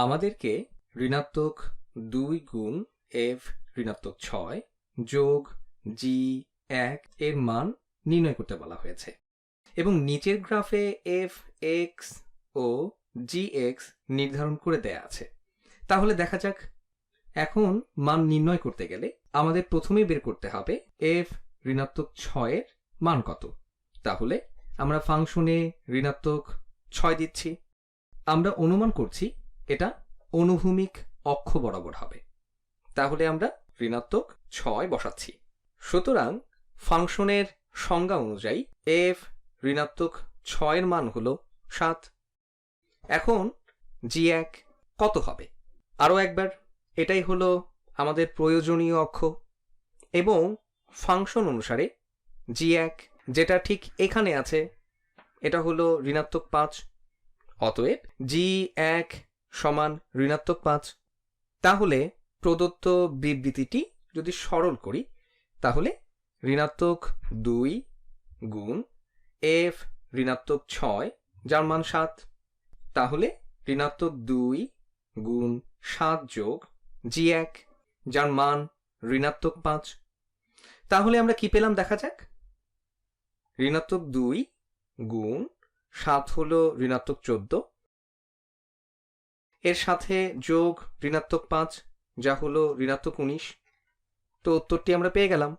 আমাদেরকে ঋণাত্মক 2 গুণ f ঋণাত্মক 6 যোগ g1 এর মান নির্ণয় করতে বলা হয়েছে এবং নিচের গ্রাফে f(x) ও gx নির্ধারণ করে দেয়া আছে। তাহলে দেখা যাক, এখন মান নির্ণয় করতে গেলে আমাদের প্রথমে বের করতে হবে f ঋণাত্মক 6 এর মান কত। তাহলে আমরা ফাংশনে ঋণাত্মক 6 দিচ্ছি। আমরা অনুমান করছি এটা অনুভূমিক অক্ষ বরাবর হবে, তাহলে আমরা ঋণাত্মক 6 বসাচ্ছি। সুতরাং ফাংশনের সংজ্ঞা অনুযায়ী f ঋণাত্মক 6 এর মান হলো 7। এখন g1 কত হবে? আরও একবার, এটাই হলো আমাদের প্রয়োজনীয় অক্ষ এবং ফাংশন অনুসারে g1 যেটা ঠিক এখানে আছে এটা হলো ঋণাত্মক 5। অতএব g1 সমান ঋণাত্মক 5। তাহলে প্রদত্ত বিবৃতিটি যদি সরল করি তাহলে ঋণাত্মক 2 গুণ f ঋণাত্মক 6 যার মান 7, তাহলে ঋণাত্মক 2 গুণ 7 যোগ g1 যার মান ঋণাত্মক 5। তাহলে আমরা কি পেলাম দেখা যাক। ঋণাত্মক 2 গুণ 7 হলো ঋণাত্মক 14, এর সাথে যোগ ঋণাত্মক 5 যা হলো ঋণাত্মক 19। তো উত্তরটি আমরা পেয়ে গেলাম।